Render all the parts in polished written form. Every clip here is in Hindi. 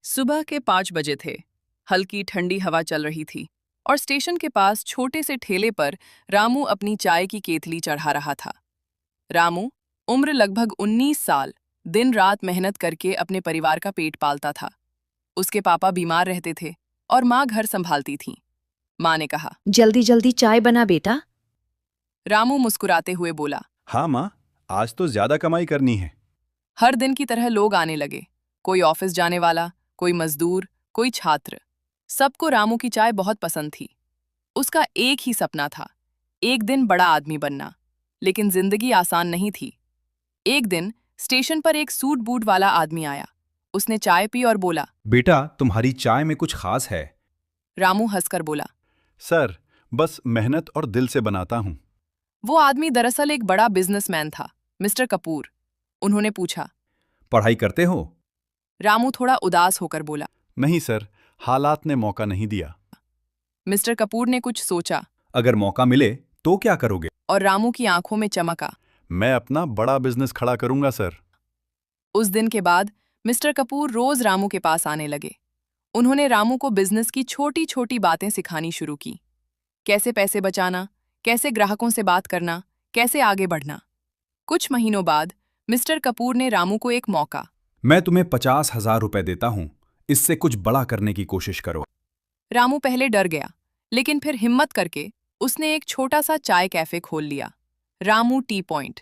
सुबह के 5 बजे थे। हल्की ठंडी हवा चल रही थी और स्टेशन के पास छोटे से ठेले पर रामू अपनी चाय की केतली चढ़ा रहा था। रामू, उम्र लगभग 19 साल, दिन रात मेहनत करके अपने परिवार का पेट पालता था। उसके पापा बीमार रहते थे और माँ घर संभालती थी। माँ ने कहा। जल्दी जल्दी चाय बना बेटा। रामू मुस्कुराते हुए बोला। हाँ माँ, आज तो ज्यादा कमाई करनी है। हर दिन की तरह लोग आने लगे। कोई ऑफिस जाने वाला, कोई मजदूर, कोई छात्र। सबको रामू की चाय बहुत पसंद थी। उसका एक ही सपना था, एक दिन बड़ा आदमी बनना। लेकिन जिंदगी आसान नहीं थी। एक दिन स्टेशन पर एक सूट बूट वाला आदमी आया। उसने चाय पी और बोला। बेटा, तुम्हारी चाय में कुछ खास है? रामू हंसकर बोला। सर, बस मेहनत और दिल से बनाता हूँ। वो आदमी दरअसल एक बड़ा बिजनेसमैन था, मिस्टर कपूर। उन्होंने पूछा। पढ़ाई करते हो? रामू थोड़ा उदास होकर बोला। नहीं सर, हालात ने मौका नहीं दिया। मिस्टर कपूर ने कुछ सोचा अगर मौका मिले तो क्या करोगे? और रामू की आंखों में चमक आ। मैं अपना बड़ा बिजनेस खड़ा करूंगा सर। उस दिन के बाद मिस्टर कपूर रोज रामू के पास आने लगे। उन्होंने रामू को बिजनेस की छोटी छोटी बातें सिखानी शुरू की। कैसे पैसे बचाना, कैसे ग्राहकों से बात करना, कैसे आगे बढ़ना। कुछ महीनों बाद मिस्टर कपूर ने रामू को एक मौका। मैं तुम्हें 50,000 रुपए देता हूँ, इससे कुछ बड़ा करने की कोशिश करो। रामू पहले डर गया, लेकिन फिर हिम्मत करके उसने एक छोटा सा चाय कैफे खोल लिया, रामू टी पॉइंट।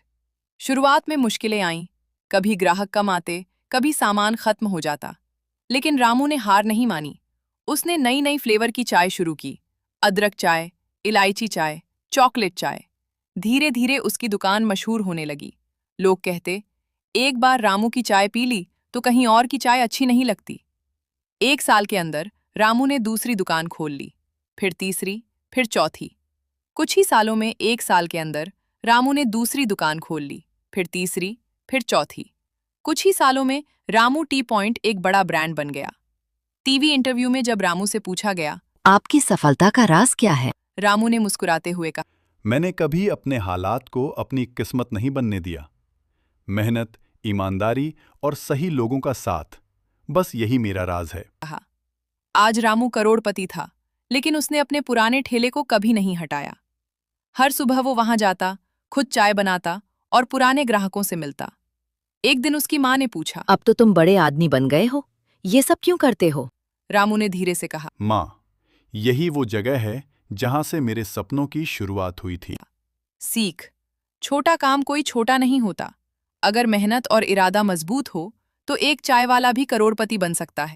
शुरुआत में मुश्किलें आईं, कभी ग्राहक कम आते, कभी सामान खत्म हो जाता। लेकिन रामू ने हार नहीं मानी। उसने नई नई फ्लेवर की चाय शुरू की। अदरक चाय, इलायची चाय, चॉकलेट चाय। धीरे धीरे उसकी दुकान मशहूर होने लगी। लोग कहते, एक बार रामू की चाय पी ली तो कहीं और की चाय अच्छी नहीं लगती। 1 साल के अंदर रामू ने दूसरी दुकान खोल ली, फिर तीसरी, फिर चौथी। कुछ ही सालों में 1 साल के अंदर रामू ने दूसरी दुकान खोल ली, फिर तीसरी, फिर चौथी। कुछ ही सालों में रामू टी पॉइंट एक बड़ा ब्रांड बन गया। टीवी इंटरव्यू में जब रामू से पूछा गया, आपकी सफलता का राज क्या है? रामू ने मुस्कुराते हुए कहा। मैंने कभी अपने हालात को अपनी किस्मत नहीं बनने दिया। मेहनत, ईमानदारी और सही लोगों का साथ, बस यही मेरा राज है। आज रामू करोड़पति था, लेकिन उसने अपने पुराने ठेले को कभी नहीं हटाया। हर सुबह वो वहां जाता, खुद चाय बनाता और पुराने ग्राहकों से मिलता। एक दिन उसकी माँ ने पूछा। अब तो तुम बड़े आदमी बन गए हो, ये सब क्यों करते हो? रामू ने धीरे से कहा। माँ, यही वो जगह है जहां से मेरे सपनों की शुरुआत हुई थी। सीख, छोटा काम कोई छोटा नहीं होता। अगर मेहनत और इरादा मजबूत हो तो एक चाय वाला भी करोड़पति बन सकता है।